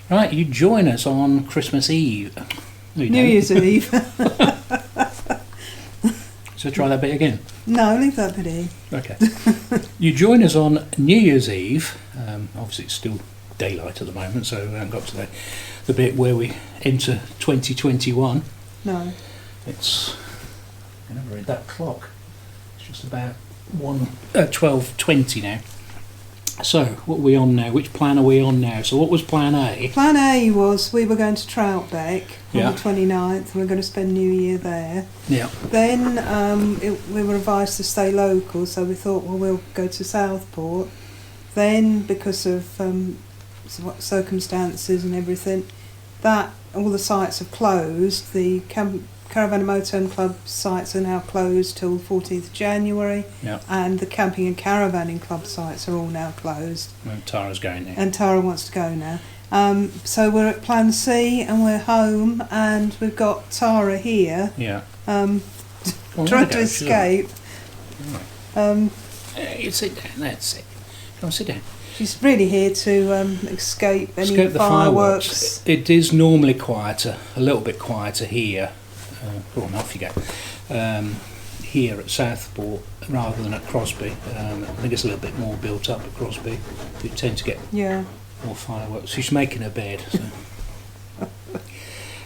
Right, you join us on Christmas Eve. No, you New don't. Year's Eve. So try that bit again. No, leave that bit in. Okay. You join us on New Year's Eve. Obviously it's still daylight at the moment, so we haven't got to the bit where we enter 2021. No. It's, I never read that clock. It's just about 12:20 now. So, what are we on now? Which plan are we on now? So what was plan A? Plan A was we were going to Troutbeck on Yeah. the 29th. We were going to spend New Year there. Yeah. Then we were advised to stay local, so we thought, well, we'll go to Southport. Then, because of circumstances and everything, that all the sites have closed. The Caravan and Motorhome Club sites are now closed till 14th of January, Yeah. and the Camping and Caravanning Club sites are all now closed. And Tara's going now. And Tara wants to go now. So we're at Plan C, and we're home, and we've got Tara here. Yeah. Trying to Sure. escape. You sit down. That's it. Come on, sit down. She's really here to escape any Escape the fireworks. It is normally quieter, a little bit quieter here. Go on, off you go. Here at Southport rather than at Crosby. I think it's a little bit more built up at Crosby. You tend to get Yeah. more fireworks. She's making her bed. So.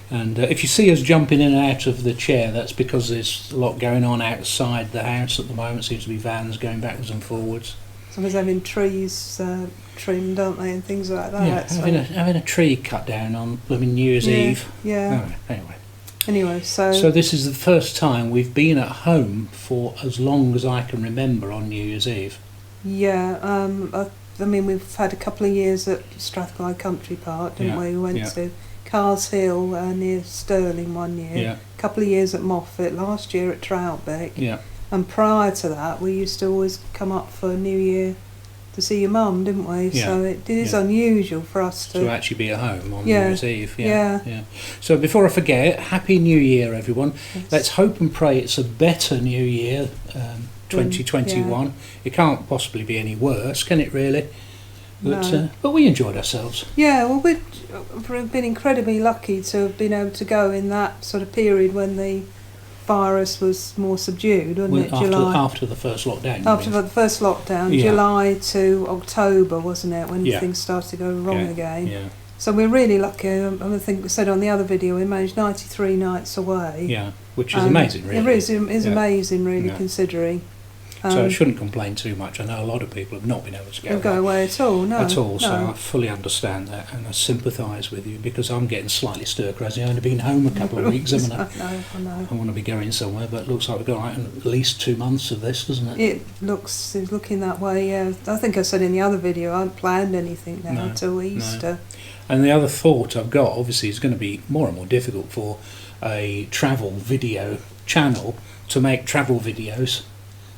And if you see us jumping in and out of the chair, that's because there's a lot going on outside the house at the moment. Seems to be vans going backwards and forwards. Someone's having trees trimmed, aren't they, and things like that. Yeah, so. having a tree cut down on blooming New Year's Eve. Yeah. Oh, anyway. Anyway, so So this is the first time we've been at home for as long as I can remember on New Year's Eve. yeah, I mean, we've had a couple of years at Strathclyde Country Park, didn't Yeah, we? We went yeah. to Cars Hill near Stirling one year. Yeah, A couple of years at Moffat, last year at Troutbeck. yeah, And prior to that, we used to always come up for New Year to see your mum, didn't we? Yeah, So it is yeah. unusual for us to actually be at home on Yeah, New Year's Eve. yeah. So before I forget, Happy New Year, everyone. Yes. Let's hope and pray it's a better New Year, 2021. It can't possibly be any worse, can it really? But, No. but we enjoyed ourselves. Yeah, well, we've been incredibly lucky to have been able to go in that sort of period when the virus was more subdued, wasn't it? After the first lockdown. After the first lockdown, Yeah. July to October, wasn't it, when Yeah. things started to go wrong Yeah, again. Yeah, So we're really lucky. I think we said on the other video, we managed 93 nights away. yeah, which is amazing, really. It is Yeah. amazing, really, Yeah. considering. So I shouldn't complain too much. I know a lot of people have not been able to Don't go away at all, no. at all, so no. I fully understand that and I sympathise with you because I'm getting slightly stir-crazy. I've only been home a couple of weeks, haven't I? I know. I want to be going somewhere, but it looks like we've got at least 2 months of this, doesn't it? It's looking that way, yeah. I think I said in the other video, I haven't planned anything now No, till Easter. And the other thought I've got, obviously, is going to be more and more difficult for a travel video channel to make travel videos.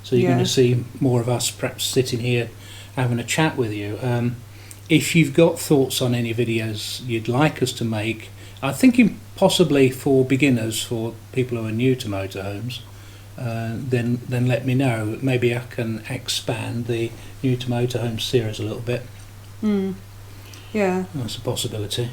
So you're Yeah. going to see more of us perhaps sitting here having a chat with you. If you've got thoughts on any videos you'd like us to make, I'm thinking possibly for beginners, for people who are new to motorhomes, then let me know. Maybe I can expand the new to motorhome series a little bit. Yeah, That's a possibility.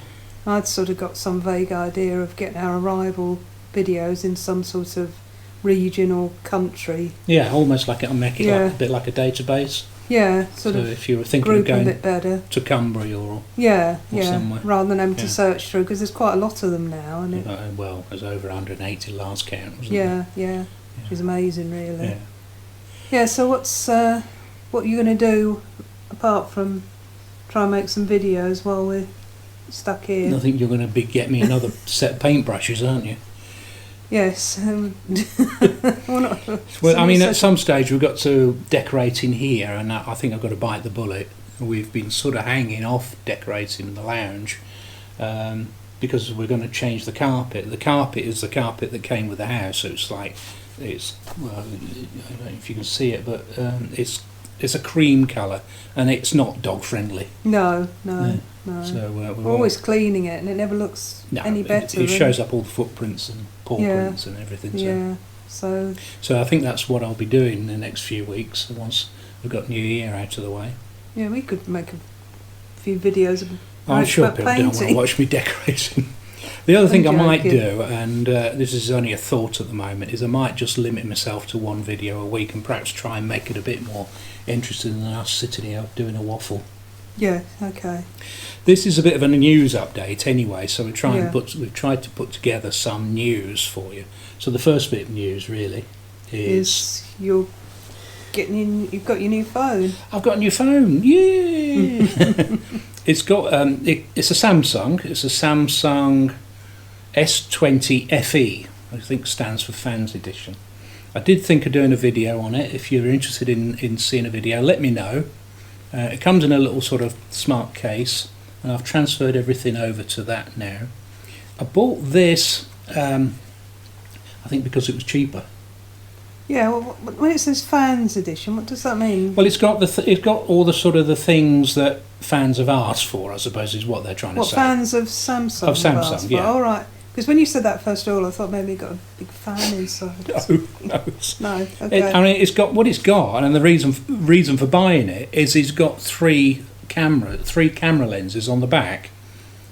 I'd sort of got some vague idea of getting our arrival videos in some sort of region or country. Yeah, almost like it'll make it Yeah. like, a bit like a database. Yeah, sort So of if you were thinking of group a going bit better. to Cumbria or Yeah, or somewhere. rather than having Yeah. to search through, because there's quite a lot of them now, and well, there's over 180 last count, wasn't yeah, there? which is amazing, really. Yeah. Yeah. So what are you going to do apart from try and make some videos while we're stuck here? I think you're going to be getting me another set of paintbrushes, aren't you? Yes. Well, I mean, at some stage we've got to decorate in here, and I think I've got to bite the bullet. We've been sort of hanging off decorating the lounge because we're going to change the carpet. The carpet is the carpet that came with the house, so it's like well, I don't know if you can see it, but it's a cream colour, and it's not dog friendly. No. So We're always cleaning it, and it never looks any better. It shows up all the footprints and paw prints and everything. So. Yeah. So I think that's what I'll be doing in the next few weeks once we've got New Year out of the way. Yeah, we could make a few videos of I'm sure about people don't want to painting. watch me decorating. The other thing I I'm might joking. do, and this is only a thought at the moment, is I might just limit myself to one video a week and perhaps try and make it a bit more interesting than us sitting here doing a waffle. Yeah, okay. This is a bit of a news update anyway, so we've Yeah. tried to put together some news for you. So the first bit of news really is You're getting in, you've got your new phone. I've got a new phone. Yeah. It's got it's a Samsung. It's a Samsung S20 FE. I think stands for Fans Edition. I did think of doing a video on it. If you're interested in seeing a video, let me know. It comes in a little sort of smart case, and I've transferred everything over to that now. I bought this, I think because it was cheaper. Yeah, well, when it says Fans Edition, what does that mean? Well, it's got it's got all the sort of the things that fans have asked for, I suppose, is what they're trying to What say. fans of Samsung? Of Samsung, have asked for? yeah. All right. Because when you said that first of all, I thought maybe it got a big fan inside. No, it's, No, okay. I mean, it's got what it's got, and the reason for buying it is it's got three camera lenses on the back.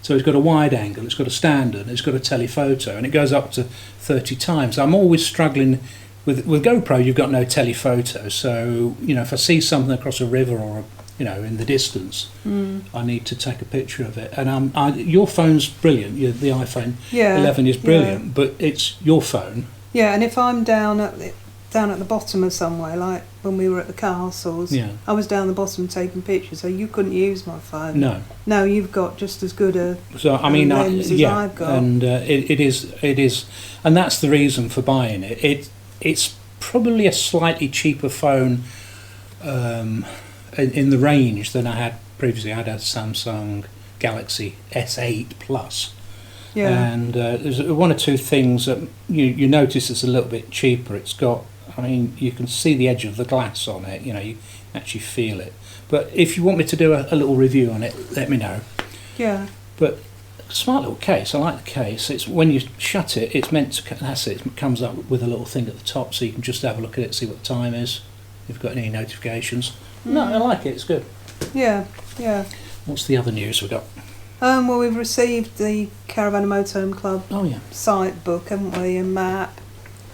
So it's got a wide angle, it's got a standard, it's got a telephoto, and it goes up to 30 times. I'm always struggling with GoPro. You've got no telephoto, so if I see something across a river or in the distance, I need to take a picture of it. And your phone's brilliant. The iPhone 11 is brilliant, but it's your phone. Yeah, and if I'm down at the bottom of somewhere, like when we were at the castles, I was down the bottom taking pictures, so you couldn't use my phone. No. No, you've got just as good a lens as I've got. And it is, and that's the reason for buying it. It's probably a slightly cheaper phone in the range than I had previously. I had a Samsung Galaxy S8 Plus. Yeah. And there's one or two things that you notice it's a little bit cheaper. It's got, you can see the edge of the glass on it, you actually feel it. But if you want me to do a little review on it, let me know. Yeah. But smart little case, I like the case. It's when you shut it, it's meant to, it comes up with a little thing at the top so you can just have a look at it, see what the time is, if you've got any notifications. No, I like it, it's good. Yeah, yeah. What's the other news we got? Well, we've received the Caravanning Motorhome Club site book, haven't we, and map,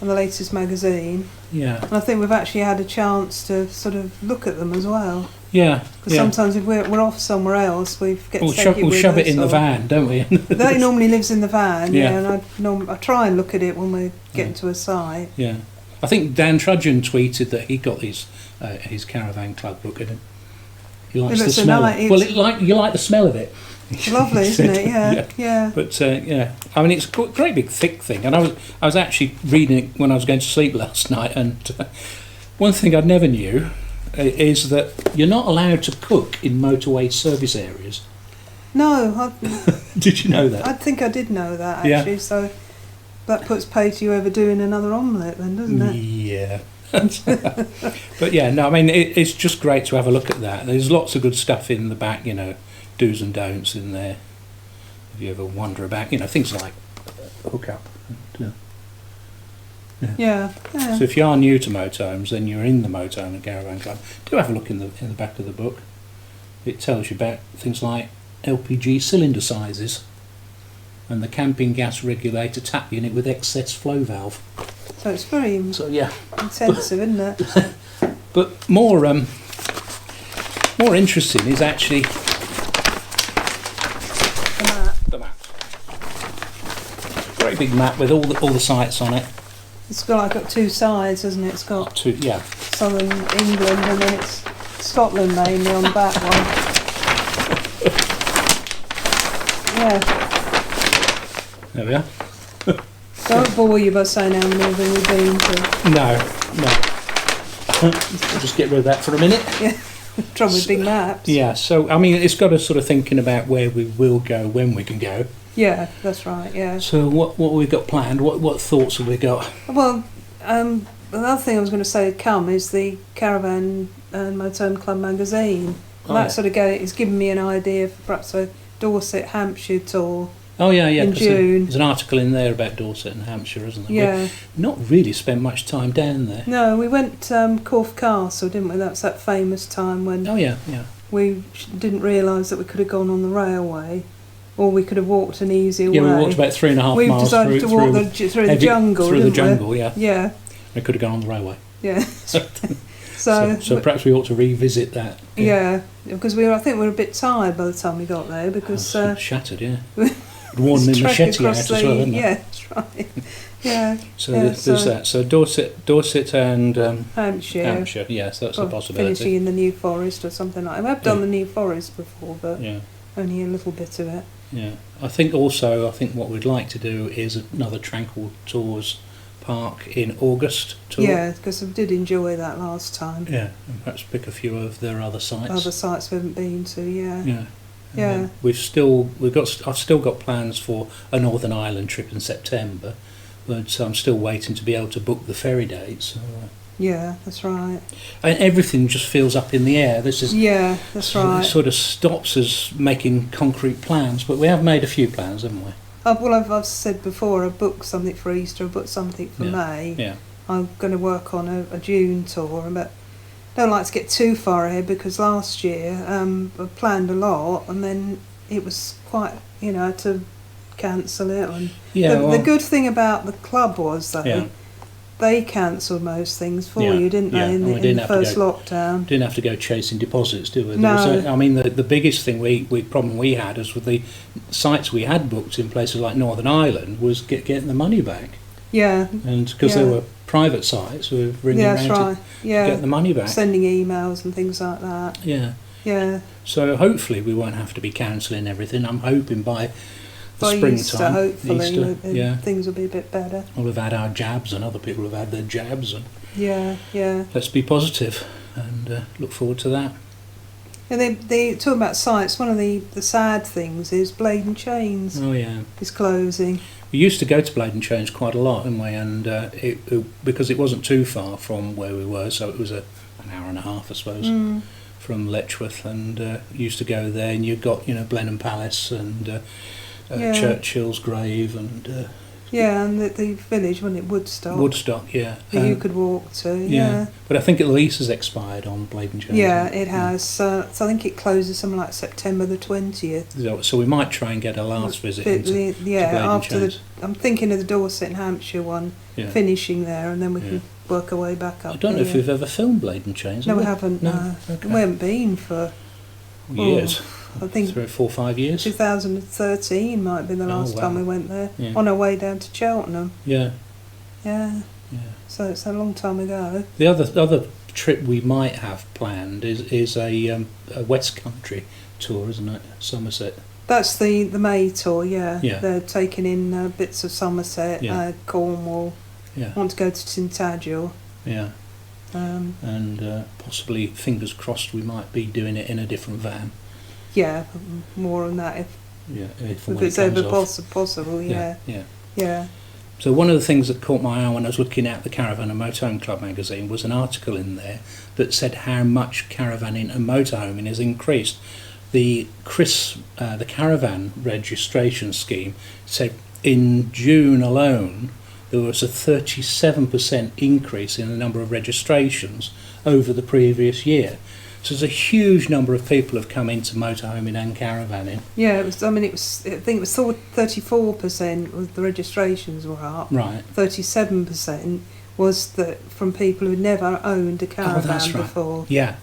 and the latest magazine. Yeah. And I think we've actually had a chance to sort of look at them as well. Yeah. Because sometimes if we're off somewhere else, we get to take it we'll with shove us, it in the van, don't we? That normally lives in the van, Yeah. and I try and look at it when we're getting to a site. Yeah. I think Dan Trudgeon tweeted that he got his Caravan Club book and he likes the smell. You like the smell of it. It's lovely, isn't it? Yeah. But it's a great big thick thing. And I was actually reading it when I was going to sleep last night. And one thing I never knew is that you're not allowed to cook in motorway service areas. No, Did you know that? I think I did know that actually. Yeah. So that puts pay to you ever doing another omelette, then, doesn't it? Yeah. But it's just great to have a look at that. There's lots of good stuff in the back, do's and don'ts in there. If you ever wonder about, things like hook up. Yeah. So if you are new to motorhomes, then you're in the Motorhome and Caravan Club. Do have a look in the back of the book. It tells you about things like LPG cylinder sizes and the camping gas regulator tap unit with excess flow valve. So it's very intensive, isn't it? But more interesting is actually the map. Great big map with all the sites on it. It's got two sides, hasn't it? It's got Two, yeah. southern England and then it's Scotland mainly on that one. Yeah. There we are. Don't bore you by saying how many of them we've been to. No. I'll just get rid of that for a minute. Yeah. Trouble with big maps. Yeah, so it's got us sort of thinking about where we will go, when we can go. Yeah, that's right, yeah. So what we've got planned, what thoughts have we got? Well, another thing I was going to say is the Caravan and Motorhome Club magazine. Sort of it's given me an idea for perhaps a Dorset, Hampshire tour. Oh yeah, in June. There's an article in there about Dorset and Hampshire, isn't there? Yeah. We've not really spent much time down there. No, we went Corfe Castle, didn't we? That's that famous time when. Oh yeah. we didn't realise that we could have gone on the railway, or we could have walked an easier way. Yeah, we walked about 3.5 miles decided to walk through the jungle, through the didn't jungle, we? yeah. Yeah. We could have gone on the railway. Yeah. So perhaps we ought to revisit that. Yeah, because I think we were a bit tired by the time we got there, because shattered, yeah. We'd worn the machete out as well, hadn't it? Yeah, that's right. Yeah. So there's that. So Dorset and Hampshire. Hampshire, yes, that's a possibility. Finishing in the New Forest or something like that. I've done the New Forest before, but only a little bit of it. Yeah, I think what we'd like to do is another Tranquil Tours Park in August tour. Yeah, because I did enjoy that last time. Yeah, and perhaps pick a few of their other sites. Other sites we haven't been to, yeah. Yeah. Yeah. I've still got plans for a Northern Ireland trip in September, but I'm still waiting to be able to book the ferry dates. So, yeah, that's right. and everything just feels up in the air. This is that's right. It sort of stops us making concrete plans, but we have made a few plans, haven't we? I've said before, I've booked something for Easter, I've booked something for May. Yeah. I'm going to work on a June tour, but I don't like to get too far ahead, because last year I planned a lot and then it was quite, I had to cancel it. And the good thing about the club was, though, they cancelled most things for you, didn't they, in the first lockdown? Didn't have to go chasing deposits, do we? No. The biggest thing problem we had is with the sites we had booked in places like Northern Ireland was getting the money back. Yeah. And because they were private sites, we were ringing around to get the money back. Sending emails and things like that. Yeah. Yeah. So hopefully we won't have to be cancelling everything. I'm hoping by springtime, Easter, hopefully, Easter, things will be a bit better. We'll have had our jabs and other people have had their jabs. And yeah. let's be positive and look forward to that. And they talk about sites. One of the sad things is Blade and Chains. Oh yeah, is closing. We used to go to Blade and Chains quite a lot, didn't we? And because it wasn't too far from where we were, so it was an hour and a half, I suppose, from Letchworth, and used to go there. And you got Blenheim Palace and Churchill's grave and and the village, wasn't it, Woodstock, yeah, that you could walk to, but I think the lease has expired on Blade and Chains. Yeah, it has. So I think it closes something like September the 20th. So we might try and get a last visit into Blade after and Chains. I'm thinking of the Dorset and Hampshire one finishing there, and then we can work our way back up. I don't know if we've ever filmed Blade and Chains. No, we haven't. No. Okay. We haven't been for years. I think 3 or 4 or 5 years. 2013 might be the last time we went there, on our way down to Cheltenham. Yeah. So it's a long time ago. The other trip we might have planned is a West Country tour, isn't it? Somerset. That's the May tour, Yeah. They're taking in bits of Somerset, Cornwall. Yeah. Want to go to Tintagel. Yeah. And possibly, fingers crossed, we might be doing it in a different van. Yeah, more on that if it's ever possible. Yeah. So one of the things that caught my eye when I was looking at the Caravan and Motorhome Club magazine was an article in there that said how much caravanning and motorhoming has increased. The caravan registration scheme said in June alone there was a 37% increase in the number of registrations over the previous year. So there's a huge number of people have come into motorhoming and caravanning. Yeah, I think it was 34% of the registrations were up. Right. 37% was from people who'd never owned a caravan before. Yeah.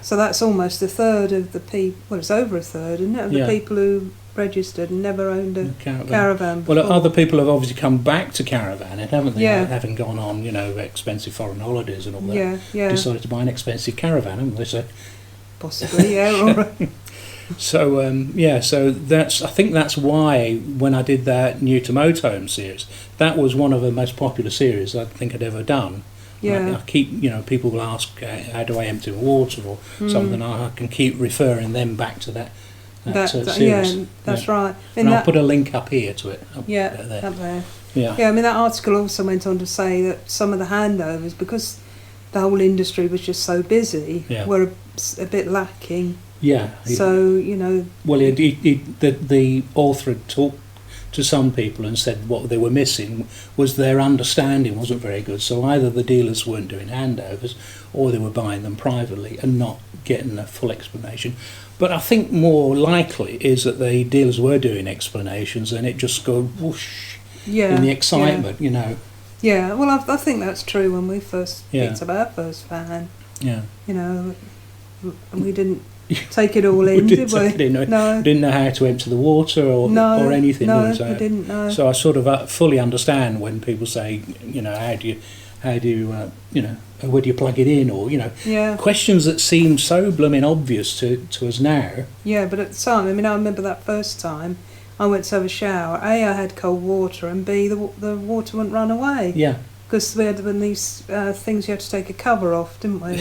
So that's almost a third of the people. Well, it's over a third, isn't it, of the people who registered and never owned a caravan before. Well, other people have obviously come back to caravanning, haven't they? Yeah. Having gone on, expensive foreign holidays and all that. Yeah. Decided to buy an expensive caravan, haven't they? So possibly, all right. So I think that's why when I did that New to Motorhome series, that was one of the most popular series I think I'd ever done. Yeah. I keep, people will ask, how do I empty the water or something. I can keep referring them back to that series. Yeah, that's right. And I'll put a link up here to it. Up there. Yeah. I mean, that article also went on to say that some of the handovers, because the whole industry was just so busy, were a bit lacking. Yeah. So, Well, the author had to some people and said what they were missing was their understanding wasn't very good. So either the dealers weren't doing handovers or they were buying them privately and not getting a full explanation. But I think more likely is that the dealers were doing explanations and it just go whoosh in the excitement, you know. Yeah, well, I think that's true when we first picked up our first van. Yeah. You know, we didn't take it all in, did we? No. We didn't know how to empty the water or anything. No, we didn't know. So I sort of fully understand when people say, you know, how do you you know, where do you plug it in, or, you know, questions that seem so blooming obvious to us now. Yeah, but at the time, I mean, I remember that first time I went to have a shower. A, I had cold water, and B, the water wouldn't run away. Yeah. Because we had these things you had to take a cover off, didn't we?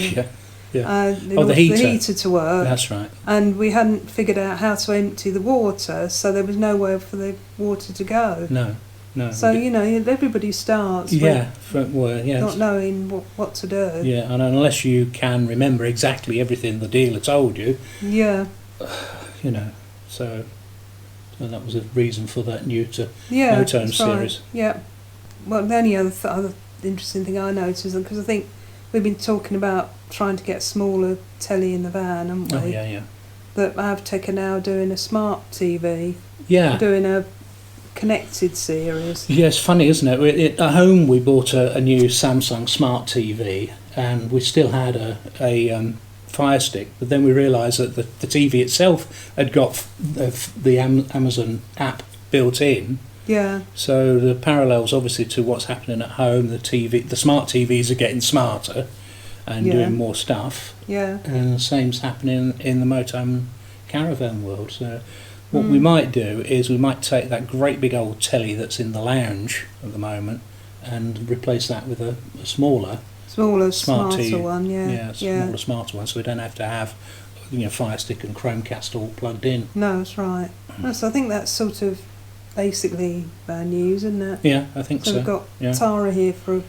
Yeah. The heater to work. That's right. And we hadn't figured out how to empty the water, so there was nowhere for the water to go. No. So, you know, everybody starts not knowing what to do. Yeah, and unless you can remember exactly everything the dealer told you. Yeah. You know, so that was a reason for that new to Motorhome series. Right. Yeah. Well, the only other interesting thing I noticed is because I think we've been talking about trying to get a smaller telly in the van, haven't we? Oh, yeah. That Avtech are now doing a smart TV. Yeah. Doing a connected series. Yeah, it's funny, isn't it? At home we bought a new Samsung smart TV, and we still had a Fire Stick, but then we realised that the TV itself had got the Amazon app built in. Yeah. So the parallels, obviously, to what's happening at home. The smart TVs are getting smarter and doing more stuff. Yeah. And the same's happening in the Motorhome caravan world. So what we might do is we might take that great big old telly that's in the lounge at the moment and replace that with a smaller smarter TV. one. Smaller, smarter one, so we don't have to have, you know, Fire Stick and Chromecast all plugged in. No, that's right. So I think that's sort of basically bad news, isn't it? Yeah, I think so. We've got Tara here for a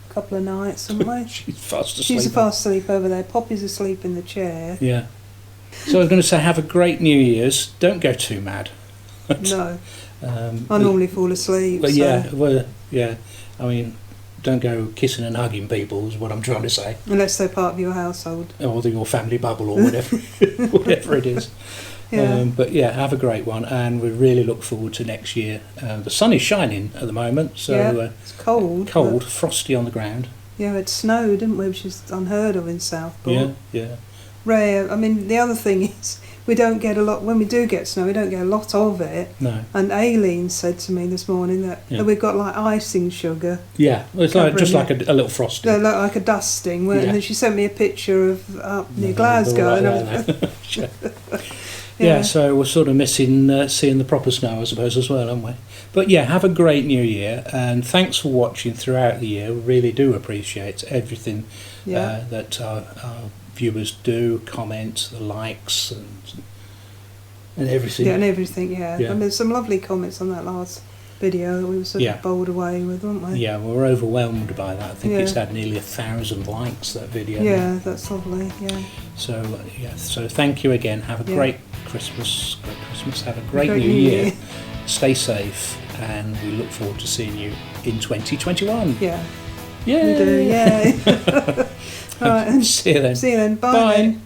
couple of nights, haven't we? She's fast asleep. She's fast asleep over there. Poppy's asleep in the chair. Yeah. So I was going to say, have a great New Year's. Don't go too mad. No. I normally fall asleep. But so. I mean, don't go kissing and hugging people is what I'm trying to say. Unless they're part of your household. Or your family bubble or whatever it is. Yeah. But yeah, have a great one, and we really look forward to next year. The sun is shining at the moment, so it's cold. Frosty on the ground. Yeah, it snowed, didn't we? Which is unheard of in Southport. Yeah. Rare. I mean, the other thing is we don't get a lot. When we do get snow, we don't get a lot of it. No. And Aileen said to me this morning that we've got like icing sugar. Yeah, well, it's like a little frosty. No, like a dusting. And then she sent me a picture of up near Glasgow. Yeah, so we're sort of missing seeing the proper snow, I suppose, as well, aren't we? But yeah, have a great New Year, and thanks for watching throughout the year. We really do appreciate everything that our viewers do, comment, the likes, and everything. Yeah, and everything, yeah. And there's some lovely comments on that last video that we were sort of bowled away with, weren't we? Yeah, we were overwhelmed by that. I think it's had nearly 1,000 likes, that video. Yeah, that's lovely, yeah. So thank you again. Have a great Christmas. Have a great New Year. Stay safe, and we look forward to seeing you in 2021. Yeah. Yeah. We do, yeah. All right. See you then. Bye. Then.